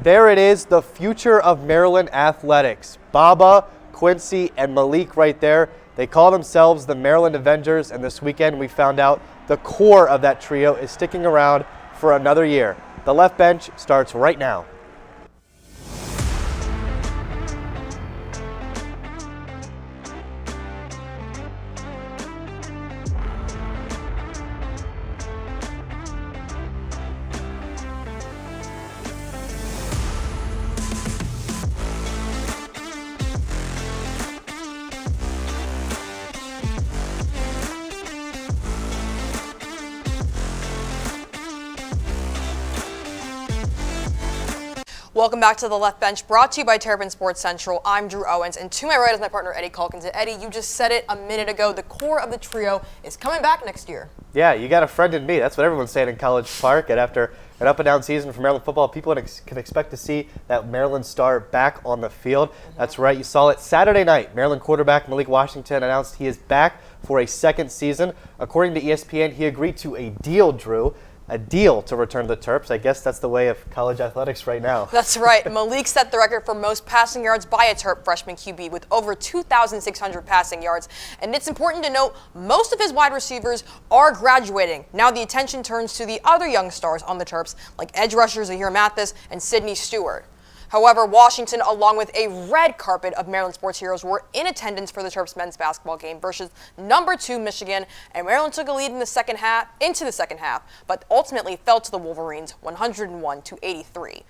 There it is, the future of Maryland athletics. Baba, Quincy, and Malik right there. They call themselves the Maryland Avengers, and this weekend we found out the core of that trio is sticking around for another year. The left bench starts right now. Welcome back to The Left Bench, brought to you by Terrapin Sports Central. I'm Drew Owens, and to my right is my partner, Eddy Calkins. And Eddy, you just said it a minute ago. The core of the trio is coming back next year. Yeah, you got a friend in me. That's what everyone's saying in College Park. And after an up-and-down season for Maryland football, people can expect to see that Maryland star back on the field. That's right. You saw it Saturday night. Maryland quarterback Malik Washington announced he is back for a second season. According to ESPN, he agreed to a deal, Drew. A deal to return to the Terps. I guess that's the way of college athletics right now. That's right. Malik set the record for most passing yards by a Terp freshman QB with over 2,600 passing yards. And it's important to note, most of his wide receivers are graduating. Now the attention turns to the other young stars on the Terps, like edge rushers Zahir Mathis and Sidney Stewart. However, Washington, along with a red carpet of Maryland sports heroes, were in attendance for the Terps men's basketball game versus number 2 Michigan, and Maryland took a lead into the second half, but ultimately fell to the Wolverines 101-83.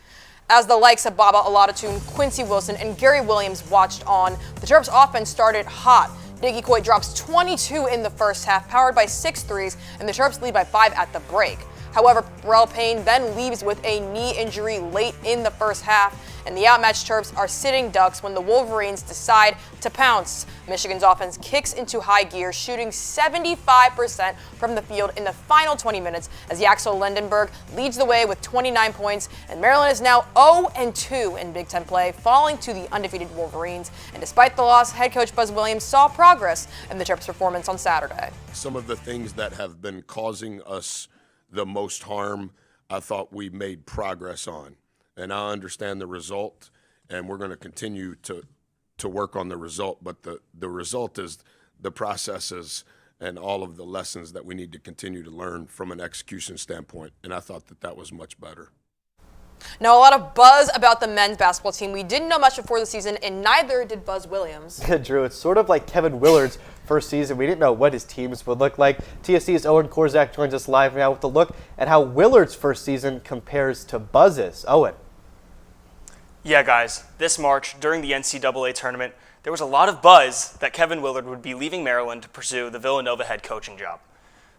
As the likes of Baba Alatun, Quincy Wilson, and Gary Williams watched on, the Terps offense started hot. Diggy Coit drops 22 in the first half, powered by 6 threes, and the Terps lead by 5 at the break. However, Burrell Payne then leaves with a knee injury late in the first half, and the outmatched Terps are sitting ducks when the Wolverines decide to pounce. Michigan's offense kicks into high gear, shooting 75% from the field in the final 20 minutes as Yaxel Lendenberg leads the way with 29 points, and Maryland is now 0-2 in Big Ten play, falling to the undefeated Wolverines. And despite the loss, head coach Buzz Williams saw progress in the Terps' performance on Saturday. Some of the things that have been causing us the most harm, I thought we made progress on. And I understand the result, and we're going to continue to work on the result. But the result is the processes and all of the lessons that we need to continue to learn from an execution standpoint. And I thought that was much better. Now, a lot of buzz about the men's basketball team. We didn't know much before the season, and neither did Buzz Williams. Drew, it's sort of like Kevin Willard's first season. We didn't know what his teams would look like. TSC's Owen Korzak joins us live now with a look at how Willard's first season compares to Buzz's. Owen. Yeah, guys, this March, during the NCAA tournament, there was a lot of buzz that Kevin Willard would be leaving Maryland to pursue the Villanova head coaching job.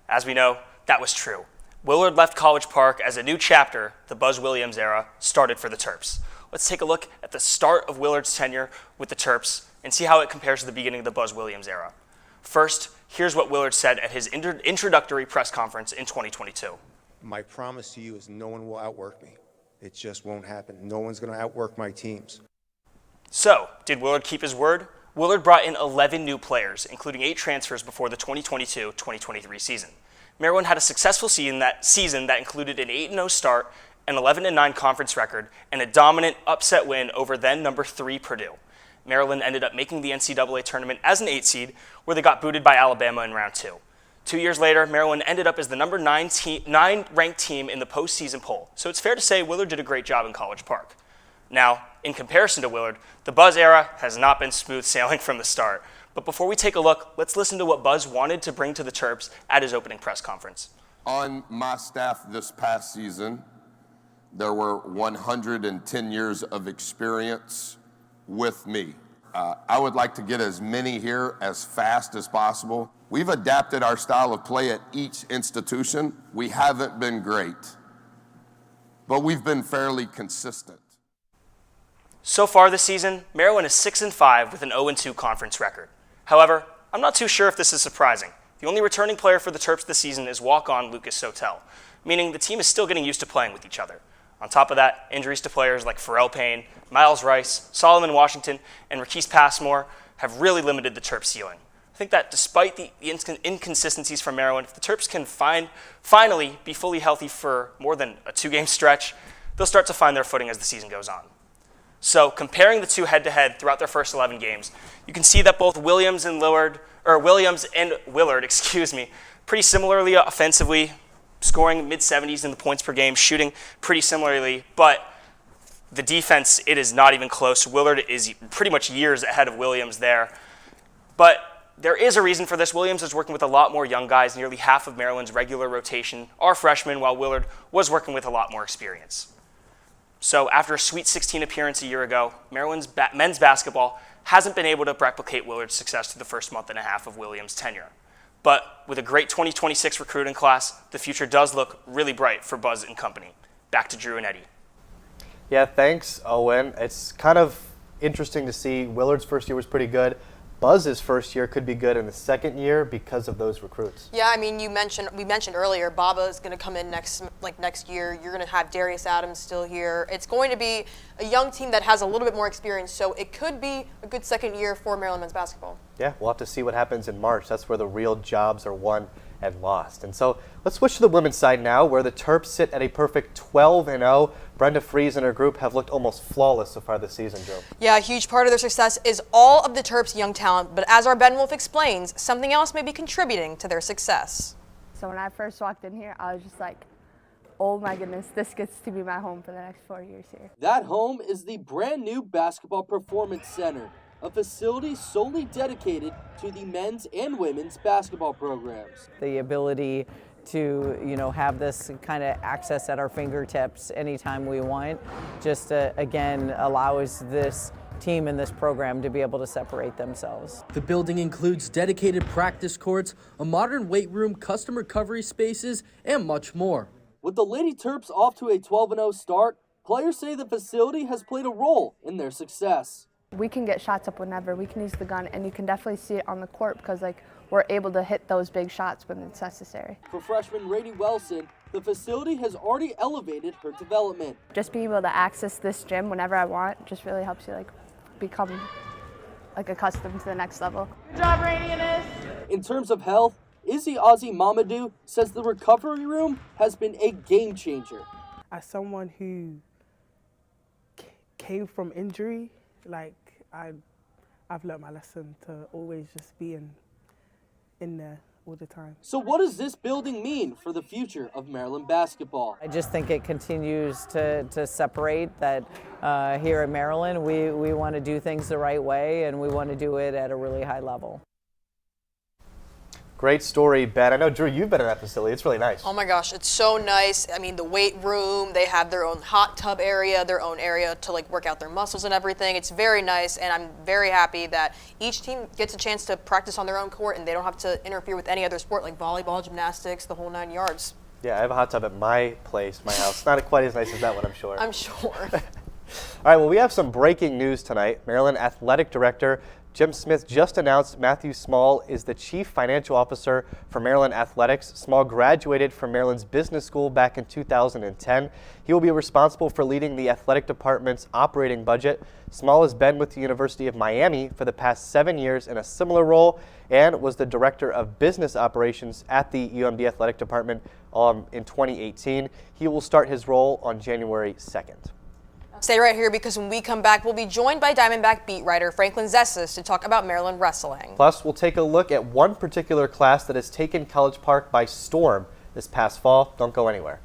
As we know, that was true. Willard left College Park as a new chapter, the Buzz Williams era, started for the Terps. Let's take a look at the start of Willard's tenure with the Terps and see how it compares to the beginning of the Buzz Williams era. First, here's what Willard said at his introductory press conference in 2022. My promise to you is no one will outwork me. It just won't happen. No one's going to outwork my teams. So, did Willard keep his word? Willard brought in 11 new players, including 8 transfers before the 2022-2023 season. Maryland had a successful season that included an 8-0 start, an 11-9 conference record, and a dominant upset win over then number 3 Purdue. Maryland ended up making the NCAA tournament as an 8 seed, where they got booted by Alabama in round 2. 2 years later, Maryland ended up as the number 9 ranked team in the postseason poll. So it's fair to say Willard did a great job in College Park. Now, in comparison to Willard, the Buzz era has not been smooth sailing from the start. But before we take a look, let's listen to what Buzz wanted to bring to the Terps at his opening press conference. On my staff this past season, there were 110 years of experience with me. I would like to get as many here as fast as possible. We've adapted our style of play at each institution. We haven't been great, but we've been fairly consistent. So far this season, Maryland is 6-5 with an 0-2 conference record. However, I'm not too sure if this is surprising. The only returning player for the Terps this season is walk-on Lucas Sotel, meaning the team is still getting used to playing with each other. On top of that, injuries to players like Burrell Payne, Miles Rice, Solomon Washington, and Raquise Passmore have really limited the Terps' ceiling. I think that despite the inconsistencies from Maryland, if the Terps can finally be fully healthy for more than a 2-game stretch, they'll start to find their footing as the season goes on. So comparing the two head-to-head throughout their first 11 games, you can see that both Williams and Willard, pretty similarly offensively, scoring mid-70s in the points per game, shooting pretty similarly, but the defense, it is not even close. Willard is pretty much years ahead of Williams there. But there is a reason for this. Williams is working with a lot more young guys. Nearly half of Maryland's regular rotation are freshmen, while Willard was working with a lot more experience. So after a Sweet 16 appearance a year ago, Maryland's men's basketball hasn't been able to replicate Willard's success through the first month and a half of Williams' tenure. But with a great 2026 recruiting class, the future does look really bright for Buzz and company. Back to Drew and Eddie. Yeah, thanks, Owen. It's kind of interesting to see. Willard's first year was pretty good. Buzz's first year could be good in the second year because of those recruits. Yeah, I mean, we mentioned earlier, Baba is going to come in next year. You're going to have Darius Adams still here. It's going to be a young team that has a little bit more experience, so it could be a good second year for Maryland men's basketball. Yeah, we'll have to see what happens in March. That's where the real jobs are won and lost. And so let's switch to the women's side now, where the Terps sit at a perfect 12-0. Brenda Fries and her group have looked almost flawless so far this season, Joe. Yeah, a huge part of their success is all of the Terps' young talent, but as our Ben Wolf explains, something else may be contributing to their success. So when I first walked in here, I was just like, oh my goodness, this gets to be my home for the next 4 years here. That home is the brand new Basketball Performance Center, a facility solely dedicated to the men's and women's basketball programs. The ability to, have this kind of access at our fingertips anytime we want, just again allows this team and this program to be able to separate themselves. The building includes dedicated practice courts, a modern weight room, custom recovery spaces, and much more. With the Lady Terps off to a 12-0 start, players say the facility has played a role in their success. We can get shots up whenever. We can use the gun, and you can definitely see it on the court because we're able to hit those big shots when it's necessary. For freshman Rady Wilson, the facility has already elevated her development. Just being able to access this gym whenever I want just really helps you become accustomed to the next level. Good job, Radianus. In terms of health, Izzy Ozzy Mamadou says the recovery room has been a game changer. As someone who came from injury, I've learned my lesson to always just be in there all the time. So what does this building mean for the future of Maryland basketball? I just think it continues to separate that here at Maryland, we want to do things the right way, and we want to do it at a really high level. Great story, Ben. I know, Drew, you've been in that facility. It's really nice. Oh my gosh, it's so nice. I mean, the weight room, they have their own hot tub area, their own area to work out their muscles and everything. It's very nice, and I'm very happy that each team gets a chance to practice on their own court and they don't have to interfere with any other sport like volleyball, gymnastics, the whole 9 yards. Yeah, I have a hot tub at my place, my house. Not quite as nice as that one, I'm sure. I'm sure. All right, well, we have some breaking news tonight. Maryland Athletic Director Jim Smith just announced Matthew Small is the Chief Financial Officer for Maryland Athletics. Small graduated from Maryland's Business School back in 2010. He will be responsible for leading the athletic department's operating budget. Small has been with the University of Miami for the past 7 years in a similar role and was the Director of Business Operations at the UMD Athletic Department in 2018. He will start his role on January 2nd. Stay right here because when we come back, we'll be joined by Diamondback beat writer Franklin Zessis to talk about Maryland wrestling. Plus, we'll take a look at one particular class that has taken College Park by storm this past fall. Don't go anywhere.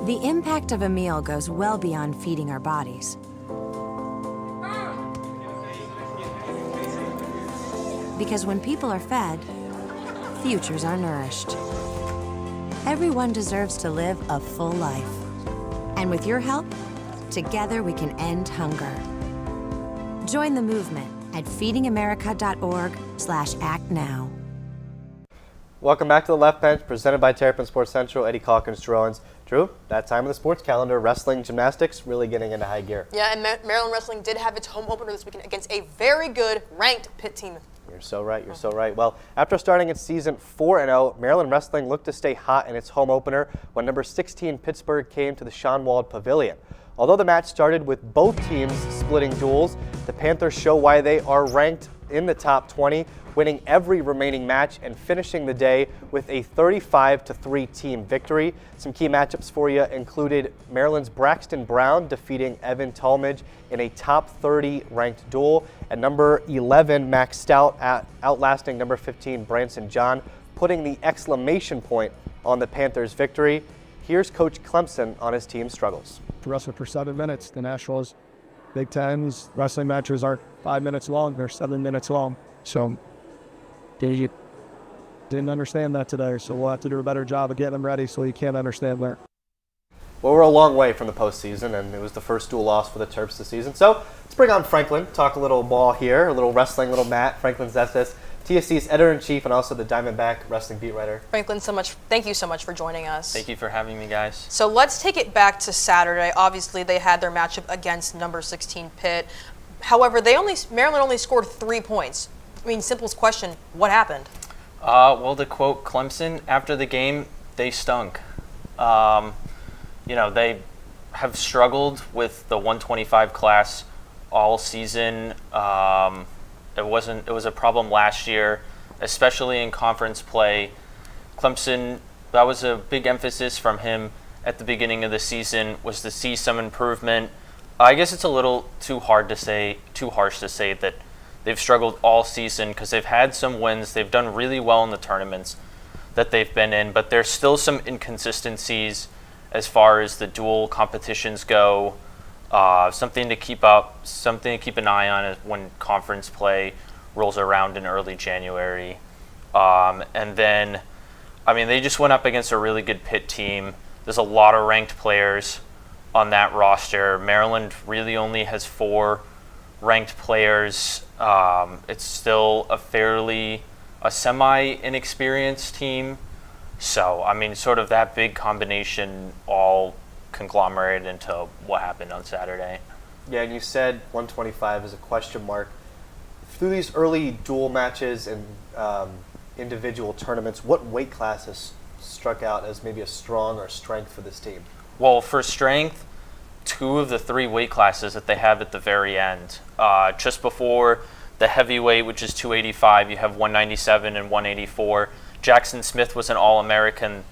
The impact of a meal goes well beyond feeding our bodies. Because when people are fed, futures are nourished. Everyone deserves to live a full life. And with your help, together we can end hunger. Join the movement at feedingamerica.org/actnow. Welcome back to the Left Bench, presented by Terrapin Sports Central. Eddy Calkins Drew Owens. Drew, that time of the sports calendar, wrestling, gymnastics, really getting into high gear. Yeah, and Maryland wrestling did have its home opener this weekend against a very good ranked Pitt team. You're so right. You're so right. Well, after starting its season 4-0, Maryland wrestling looked to stay hot in its home opener when number 16 Pittsburgh came to the Schonwald Pavilion. Although the match started with both teams splitting duels, the Panthers show why they are ranked in the top 20, winning every remaining match and finishing the day with a 35-3 team victory. Some key matchups for you included Maryland's Braxton Brown defeating Evan Talmadge in a top 30 ranked duel, and number 11 Max Stout outlasting number 15 Branson John, putting the exclamation point on the Panthers' victory. Here's Coach Clemson on his team's struggles. Wrestled for 7 minutes. The Nationals, Big Tens, wrestling matches aren't 5 minutes long, they're 7 minutes long. So they didn't understand that today, so we'll have to do a better job of getting them ready so you can't understand there. Well, we're a long way from the postseason, and it was the first dual loss for the Terps this season. So let's bring on Franklin, talk a little ball here, a little wrestling, a little mat. Franklin Zestis, TSC's editor-in-chief and also the Diamondback wrestling beat writer. Franklin, thank you so much for joining us. Thank you for having me, guys. So let's take it back to Saturday. Obviously, they had their matchup against number 16 Pitt. However, Maryland only scored 3 points. I mean, simplest question, what happened? Well, to quote Clemson, after the game, they stunk. They have struggled with the 125 class all season. It was a problem last year, especially in conference play. Clemson, that was a big emphasis from him at the beginning of the season, was to see some improvement. I guess it's a little too harsh to say that they've struggled all season, because they've had some wins. They've done really well in the tournaments that they've been in, but there's still some inconsistencies as far as the dual competitions go. Something to keep an eye on when conference play rolls around in early January. And then, they just went up against a really good Pitt team. There's a lot of ranked players on that roster. Maryland really only has 4 ranked players. It's still a semi-inexperienced team. So, sort of that big combination all conglomerated into what happened on Saturday. Yeah, and you said 125 is a question mark. Through these early dual matches and individual tournaments, what weight classes struck out as maybe a strong or strength for this team? Well, for strength, 2 of the 3 weight classes that they have at the very end. Just before the heavyweight, which is 285, you have 197 and 184. Jackson Smith was an All-American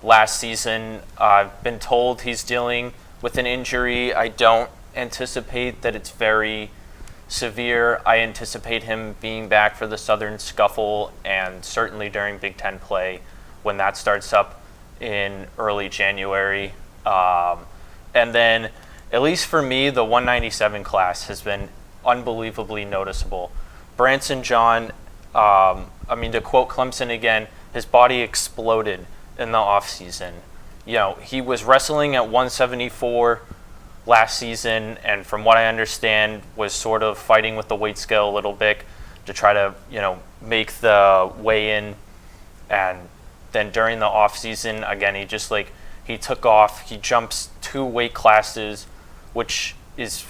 last season. I've been told he's dealing with an injury. I don't anticipate that it's very severe. I anticipate him being back for the Southern Scuffle and certainly during Big Ten play when that starts up in early January. And then, at least for me, the 197 class has been unbelievably noticeable. Branson John, to quote Clemson again, his body exploded in the offseason. He was wrestling at 174 last season, and from what I understand, was sort of fighting with the weight scale a little bit to try to, make the weigh-in. And then during the offseason, again, he took off. He jumps 2 weight classes, which is,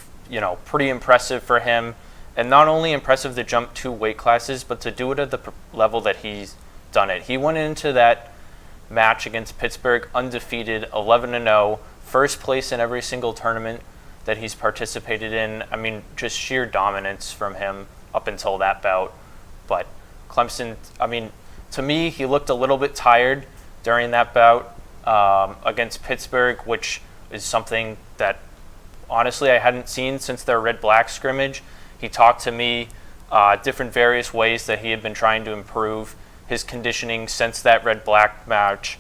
pretty impressive for him. And not only impressive to jump 2 weight classes, but to do it at the level that he's done it. He went into that match against Pittsburgh undefeated, 11-0, first place in every single tournament that he's participated in. Just sheer dominance from him up until that bout. But Clemson, to me, he looked a little bit tired during that bout against Pittsburgh, which is something that honestly I hadn't seen since their red-black scrimmage. He talked to me different various ways that he had been trying to improve his conditioning since that red-black match,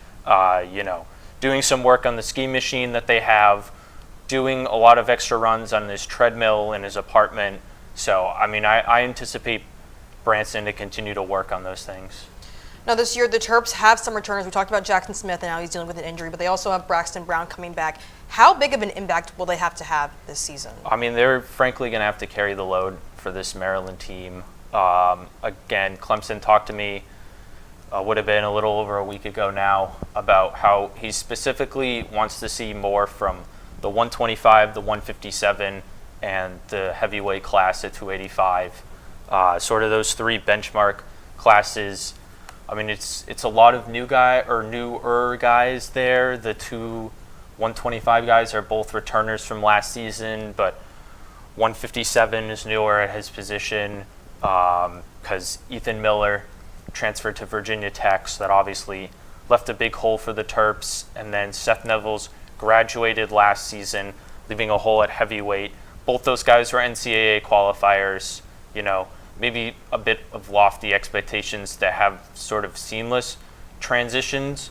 doing some work on the ski machine that they have, doing a lot of extra runs on his treadmill in his apartment. So, I anticipate Branson to continue to work on those things. Now this year, the Terps have some returners. We talked about Jackson Smith, and now he's dealing with an injury, but they also have Braxton Brown coming back. How big of an impact will they have to have this season? They're frankly going to have to carry the load for this Maryland team. Again, Clemson talked to me would have been a little over a week ago now, about how he specifically wants to see more from the 125, the 157, and the heavyweight class at 285. Sort of those three benchmark classes. I mean, it's a lot of newer guys there. The two 125 guys are both returners from last season, but 157 is newer at his position because Ethan Miller transferred to Virginia Tech, so that obviously left a big hole for the Terps. And then Seth Neville's graduated last season, leaving a hole at heavyweight. Both those guys were NCAA qualifiers. You know, maybe a bit of lofty expectations to have sort of seamless transitions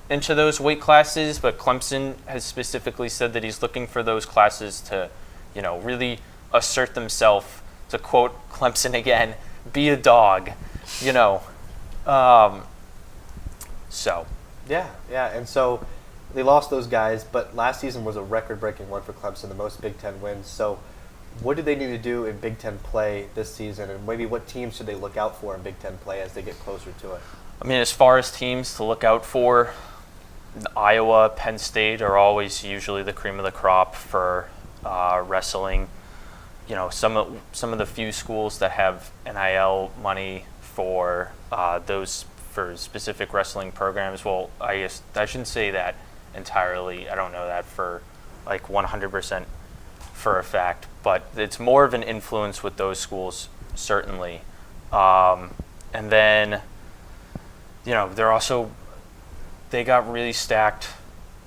into those weight classes, but Clemson has specifically said that he's looking for those classes to, you know, really assert themselves, to quote Clemson again, be a dog, you know. So. Yeah, and so they lost those guys, but last season was a record-breaking one for Clemson, the most Big Ten wins. So what do they need to do in Big Ten play this season, and maybe what teams should they look out for in Big Ten play as they get closer to it? I mean, as far as teams to look out for, Iowa, Penn State are always usually the cream of the crop for wrestling. You know, some of the few schools that have NIL money for those for specific wrestling programs. Well, I guess I shouldn't say that entirely. I don't know that for like 100% for a fact, but it's more of an influence with those schools, certainly. And then, you know, they got really stacked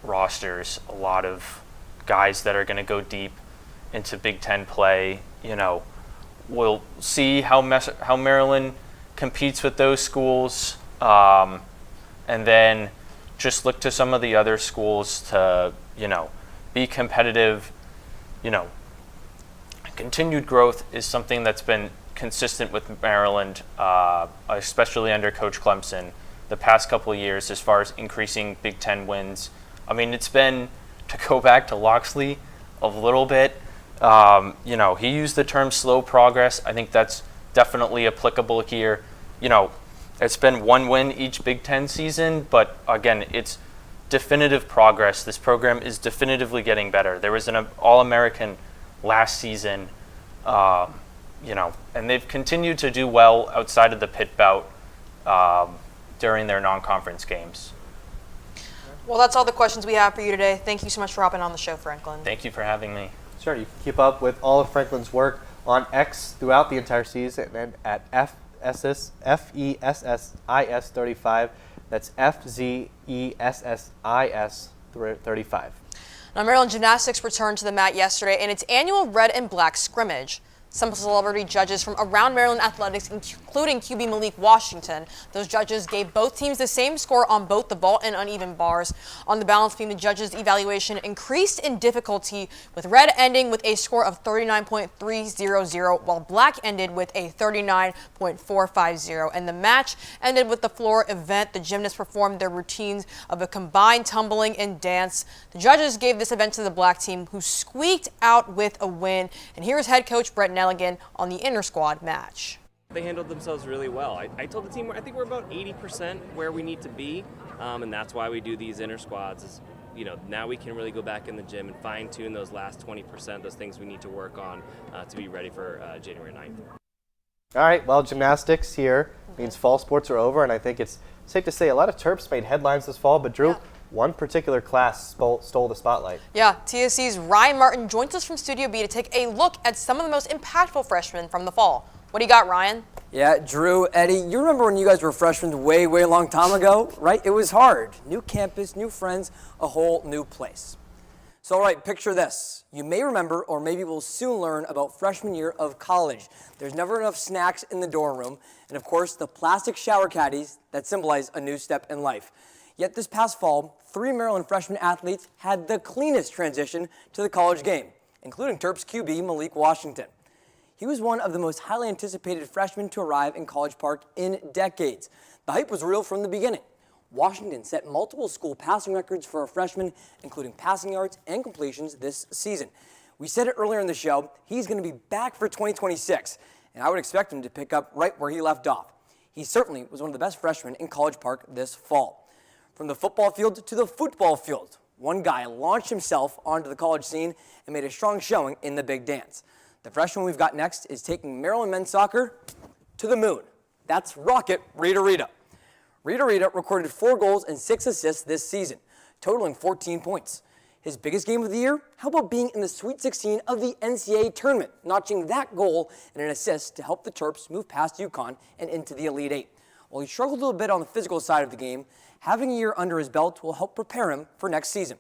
rosters, a lot of guys that are going to go deep into Big Ten play. You know, we'll see how Maryland competes with those schools, and then just look to some of the other schools to, you know, be competitive. You know, continued growth is something that's been consistent with Maryland, especially under Coach Clemson, the past couple of years as far as increasing Big Ten wins. I mean, it's been, to go back to Loxley a little bit, you know, he used the term slow progress. I think that's definitely applicable here. You know, it's been one win each Big Ten season, but again, it's definitive progress. This program is definitively getting better. There was an All-American last season, you know, and they've continued to do well outside of the pit bout during their non-conference games. Well, that's all the questions we have for you today. Thank you so much for hopping on the show, Franklin. Thank you for having me. Sure, you can keep up with all of Franklin's work on X throughout the entire season and at FESSIS35. That's FZESSIS 35. Now, Maryland Gymnastics returned to the mat yesterday in its annual red and black scrimmage. Some celebrity judges from around Maryland athletics, including QB Malik Washington. Those judges gave both teams the same score on both the vault and uneven bars. On the balance beam, the judges' evaluation increased in difficulty, with red ending with a score of 39.300, while black ended with a 39.450. And the match ended with the floor event. The gymnasts performed their routines of a combined tumbling and dance. The judges gave this event to the black team, who squeaked out with a win. And here's head coach Brett Nelligan on the inter-squad match. They handled themselves really well. I told the team I think we're about 80% where we need to be, and that's why we do these inter-squads. Is, you know, now we can really go back in the gym and fine-tune those last 20%, those things we need to work on to be ready for January 9th. All right, well, gymnastics here means fall sports are over, and I think it's safe to say a lot of Terps made headlines this fall, but Drew, one particular class stole the spotlight. Yeah, TSC's Ryan Martin joins us from Studio B to take a look at some of the most impactful freshmen from the fall. What do you got, Ryan? Yeah, Drew, Eddie, you remember when you guys were freshmen way long time ago, right? It was hard. New campus, new friends, a whole new place. So, all right, picture this. You may remember, or maybe we'll soon learn about freshman year of college. There's never enough snacks in the dorm room, and of course, the plastic shower caddies that symbolize a new step in life. Yet this past fall, 3 Maryland freshman athletes had the cleanest transition to the college game, including Terps QB Malik Washington. He was one of the most highly anticipated freshmen to arrive in College Park in decades. The hype was real from the beginning. Washington set multiple school passing records for a freshman, including passing yards and completions this season. We said it earlier in the show, he's going to be back for 2026, and I would expect him to pick up right where he left off. He certainly was one of the best freshmen in College Park this fall. From the football field to the football field, one guy launched himself onto the college scene and made a strong showing in the big dance. The freshman we've got next is taking Maryland men's soccer to the moon. That's Rocket Rita Rita. Rita Rita recorded 4 goals and 6 assists this season, totaling 14 points. His biggest game of the year? How about being in the Sweet 16 of the NCAA tournament, notching that goal and an assist to help the Terps move past UConn and into the Elite Eight. While he struggled a little bit on the physical side of the game, having a year under his belt will help prepare him for next season.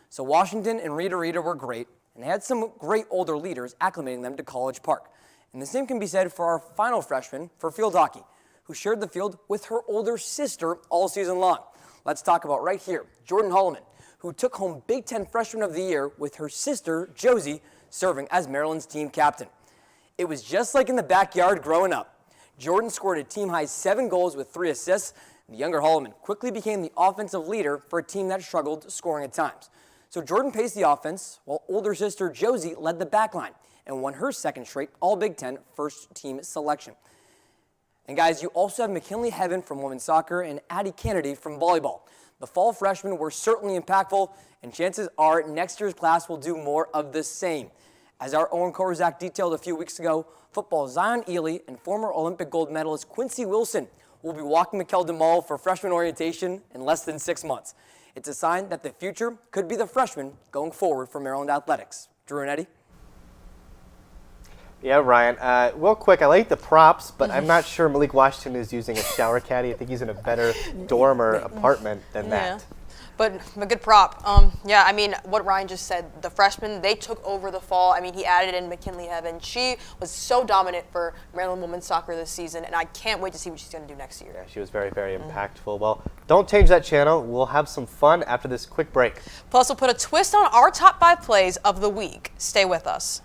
So Washington and Rita Rita were great, and they had some great older leaders acclimating them to College Park. And the same can be said for our final freshman for field hockey, who shared the field with her older sister all season long. Let's talk about right here, Jordan Holloman, who took home Big Ten Freshman of the Year with her sister, Josie, serving as Maryland's team captain. It was just like in the backyard growing up. Jordan scored a team-high 7 goals with 3 assists. The younger Holloman quickly became the offensive leader for a team that struggled scoring at times. So Jordan paced the offense, while older sister Josie led the back line and won her second straight All-Big Ten first-team selection. And guys, you also have McKinley Heaven from women's soccer and Addie Kennedy from volleyball. The fall freshmen were certainly impactful, and chances are next year's class will do more of the same. As our Owen Korzak detailed a few weeks ago, football Zion Ely and former Olympic gold medalist Quincy Wilson will be walking McKeldin Mall for freshman orientation in less than 6 months. It's a sign that the future could be the freshmen going forward for Maryland athletics. Drew and Eddie? Yeah, Ryan. Real quick, I like the props, but I'm not sure Malik Washington is using a shower caddy. I think he's in a better dorm or apartment than that. But a good prop. Yeah, I mean, what Ryan just said, the freshmen, they took over the fall. I mean, he added in McKinley Heaven. She was so dominant for Maryland women's soccer this season, and I can't wait to see what she's going to do next year. Yeah, she was very, very impactful. Well, don't change that channel. We'll have some fun after this quick break. Plus, we'll put a twist on our top 5 plays of the week. Stay with us.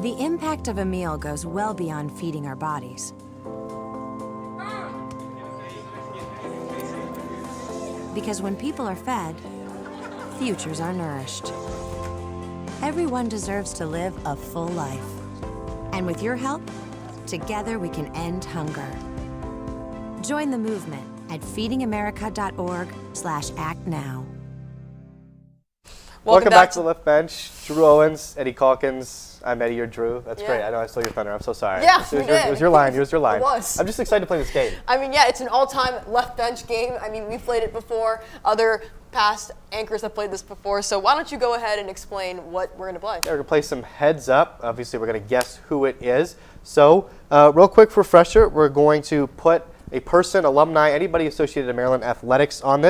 The impact of a meal goes well beyond feeding our bodies. Because when people are fed, futures are nourished. Everyone deserves to live a full life. And with your help, together we can end hunger. Join the movement at feedingamerica.org/actnow. Welcome back to the left bench. Drew Owens, Eddy Calkins. I'm Eddie, you're Drew. That's great. I know I stole your thunder. I'm so sorry. Yeah, it was your line. It was your line. It was. I'm just excited to play this game. I mean, yeah, it's an all-time left bench game. I mean, we've played it before. Other past anchors have played this before. So why don't you go ahead and explain what we're going to play? Yeah, we're going to play some heads up. Obviously, we're going to guess who it is. So real quick refresher, we're going to put a person, alumni, anybody associated to Maryland athletics on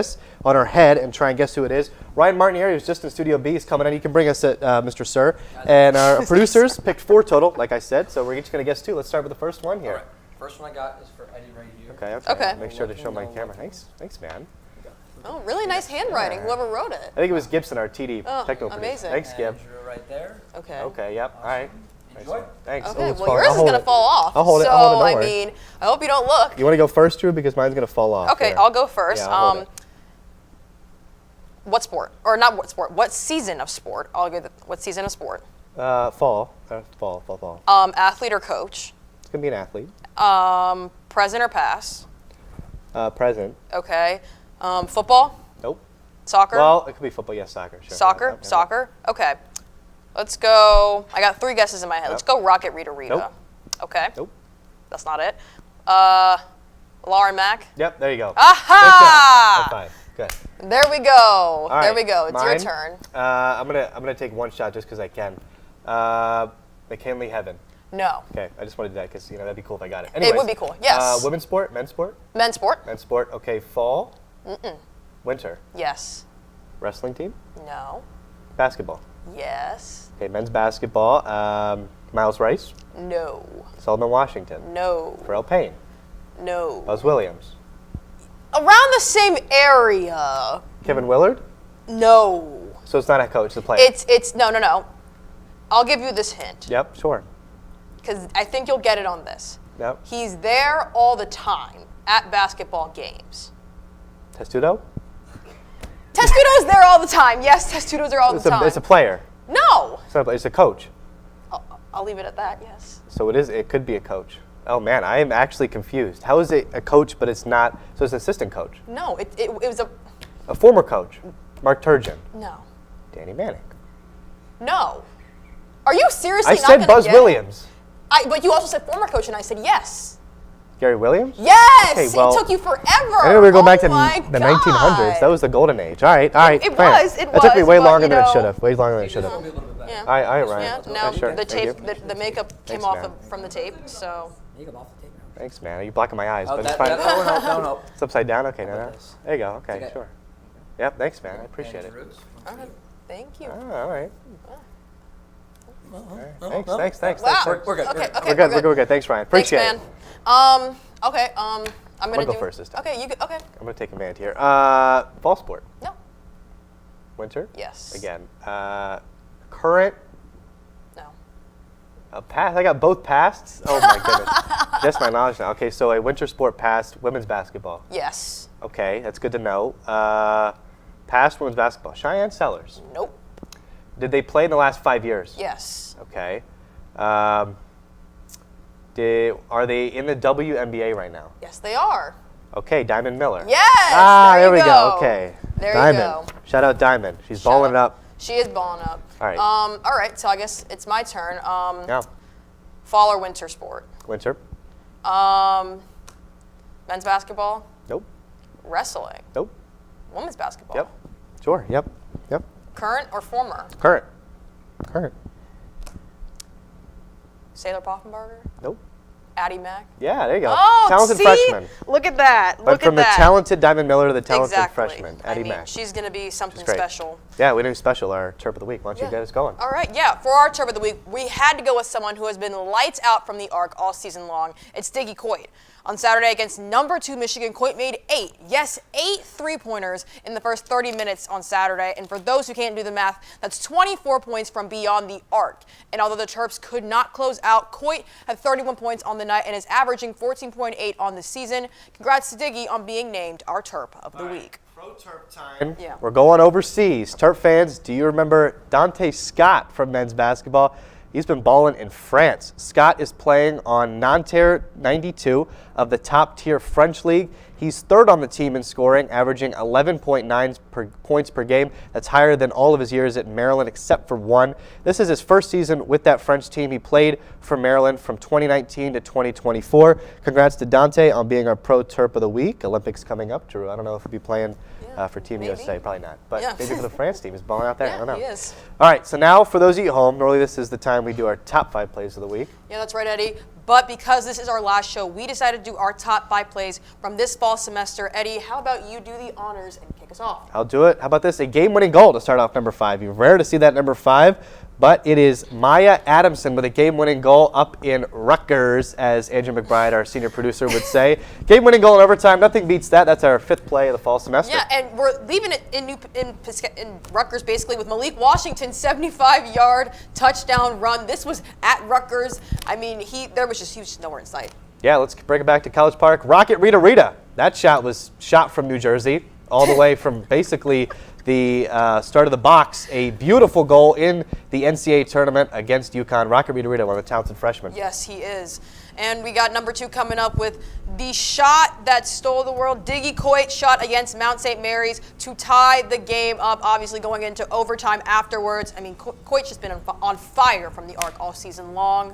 our head and try and guess who it is. Ryan Martinieri, who's just in Studio B, is coming in. You can bring us it, Mr. Sir. And our producers picked 4 total, like I said, so we're each going to guess 2. Let's start with the first one here. All right. First one I got is for Eddie right here. Okay. Make sure to show my camera. Thanks, man. Oh, really nice handwriting, whoever wrote it. I think it was Gibson, our TD technical producer. Amazing. Thanks, Gib. Drew right there. Okay. Okay, yep. All right. Enjoy. Thanks. Okay, it's well, falling. yours is going to fall off. I'll hold it. So, don't I worry. mean, I hope you don't look. You want to go first, Drew? Because mine's going to fall off. Okay, here. I'll go first. Yeah, I'll hold it. What sport? Or not what sport. What season of sport? I'll go what season of sport? Fall. Fall. Athlete or coach? It's going to be an athlete. Present or past? Present. Okay. Football? Nope. Soccer? Well, it could be football. Yes, soccer. Sure. Soccer? Okay. Soccer? Okay. Let's go. I got 3 guesses in my head. Let's go Rocket Rita Rita. Nope. Okay. Nope. That's not it. Lauren Mack. Yep, there you go. Aha! High five. Good. There we go. All There right, we go. It's your mine. turn. I'm gonna take one shot just because I can. McKinley Heaven. No. Okay, I just wanted to do that because that'd be cool if I got it. Anyways, It would be cool. Yes. Women's sport, men's sport. Men's sport. Men's sport. Okay, fall. Mm-mm. Winter. Yes. Wrestling team. No. Basketball. Yes. Okay, men's basketball. Miles Rice. No. Sullivan Washington. No. Pharrell Payne. No. Buzz Williams. Around the same area. Kevin Willard. No. So it's not a coach, it's a player. It's no. I'll give you this hint Yep, sure. because I think you'll get it on this. Yep. He's there all the time at basketball games. Testudo. Testudo's there all the time. Yes, Testudo's there all the time. It's a player. No. It's a coach. I'll leave it at that. Yes. So it could be a coach. Oh man, I am actually confused. How is it a coach but it's not? So it's an assistant coach. No. It was a. A former coach. Mark Turgeon. No. Danny Manning. No. Are you seriously I not said gonna Buzz get Williams. it? But you also said former coach, and I said yes. Gary Williams? Yes. Okay, well, it took you forever. Anyway, we're going back to my the God. 1900s. That was the golden age. All right. It fair. was. That took me way longer than it should have. Way longer than it should have. Yeah. All right, Ryan. Yeah. Now sure. the tape, Thank you. the makeup came Thanks, off man. from the tape, so. Thanks, man. You're blocking my eyes, Oh, but it's that fine. won't help. No. It's upside down. Okay, no. this? There you go. Okay, Okay. sure. Yep. Thanks, man. I appreciate it. All right. Thank you. All right. Thanks. Wow. We're good. Okay. We're good. Thanks, Ryan. Appreciate Thanks, it. man. Okay. I'm gonna go do. first this time. Okay. Okay. I'm gonna take command here. Fall sport. No. Winter. Yes. Again. Current. No. Past. I got both pasts. Oh my goodness. Just my knowledge now. Okay, so a winter sport past women's basketball. Yes. Okay, that's good to know. Past women's basketball. Cheyenne Sellers. Nope. Did they play in the last 5 years? Yes. Okay. Are they in the WNBA right now? Yes, they are. Okay, Diamond Miller. Yes. There we go. Okay. There Diamond. you go. Shout out Diamond. She's balling it up. She is balling up. All right. All right. So I guess it's my turn. Yeah. Fall or winter sport? Winter. Men's basketball? Nope. Wrestling? Nope. Women's basketball? Yep. Sure. Yep. Current or former? Current. Sailor Poffenbarger? Nope. Addie Mack? Yeah, there you go. Oh, Talented see? freshman. Look at that. But from the talented Diamond Miller to the talented exactly. freshman, Addie I mean, Mack. she's going to be something great. special. Yeah, we do special our Terp of the Week. Why don't you get us going? All right, yeah. For our Terp of the Week, we had to go with someone who has been lights out from the arc all season long. It's Diggy Coit. On Saturday against number 2 Michigan, Coit made 8 3-pointers in the first 30 minutes on Saturday. And for those who can't do the math, that's 24 points from beyond the arc. And although the Terps could not close out, Coit had 31 points on the night and is averaging 14.8 on the season. Congrats to Diggy on being named our Terp of the Week. Pro Terp time. Yeah. We're going overseas. Terp fans, do you remember Dante Scott from men's basketball? He's been balling in France. Scott is playing on Nanterre 92 of the top-tier French league. He's third on the team in scoring, averaging 11.9 points per game. That's higher than all of his years at Maryland except for one. This is his first season with that French team. He played for Maryland from 2019 to 2024. Congrats to Dante on being our Pro Terp of the Week. Olympics coming up, Drew. I don't know if he'll be playing for Team USA. Probably not. But maybe for the France team. He's balling out there. I don't know. He is. All right, so now for those of you at home, normally this is the time we do our top 5 plays of the week. Yeah, that's right, Eddie. But because this is our last show, we decided to do our top 5 plays from this fall semester. Eddie, how about you do the honors and kick us off? I'll do it. How about this? A game-winning goal to start off number 5. You're rare to see that number 5, but it is Maya Adamson with a game-winning goal up in Rutgers, as Andrew McBride, our senior producer, would say. Game-winning goal in overtime. Nothing beats that. That's our 5th play of the fall semester. Yeah, and we're leaving it in Rutgers basically with Malik Washington's 75-yard touchdown run. This was at Rutgers. I mean, he was just nowhere in sight. Yeah, let's bring it back to College Park. Rocket Rita Rita. That shot was shot from New Jersey, all the way from basically the start of the box, a beautiful goal in the NCAA tournament against UConn. Rocket Rita, one of the talented freshmen. Yes, he is. And we got number 2 coming up with the shot that stole the world. Diggy Coit shot against Mount St. Mary's to tie the game up, obviously going into overtime afterwards. I mean, Coit's just been on fire from the arc all season long.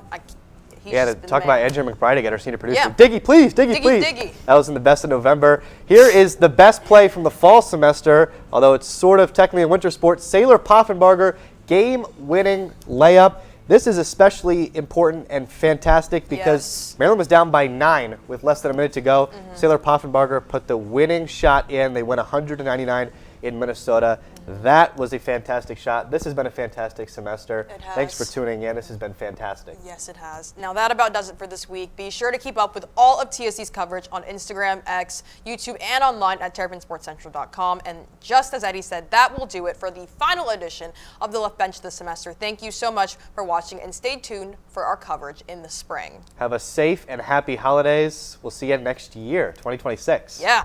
To talk about Andrew McBride again, our senior producer. Yeah. Diggy, please, Diggy, please. Diggy. That was in the best of November. Here is the best play from the fall semester, although it's sort of technically a winter sport. Sailor Poffenbarger, game-winning layup. This is especially important and fantastic because Maryland was down by 9 with less than a minute to go. Sailor Poffenbarger put the winning shot in. They went 100-99 in Minnesota. That was a fantastic shot. This has been a fantastic semester. It has. Thanks for tuning in. This has been fantastic. Yes, it has. Now that about does it for this week. Be sure to keep up with all of TSC's coverage on Instagram, X, YouTube, and online at TerrapinSportsCentral.com. And just as Eddie said, that will do it for the final edition of the Left Bench this semester. Thank you so much for watching, and stay tuned for our coverage in the spring. Have a safe and happy holidays. We'll see you next year, 2026. Yeah.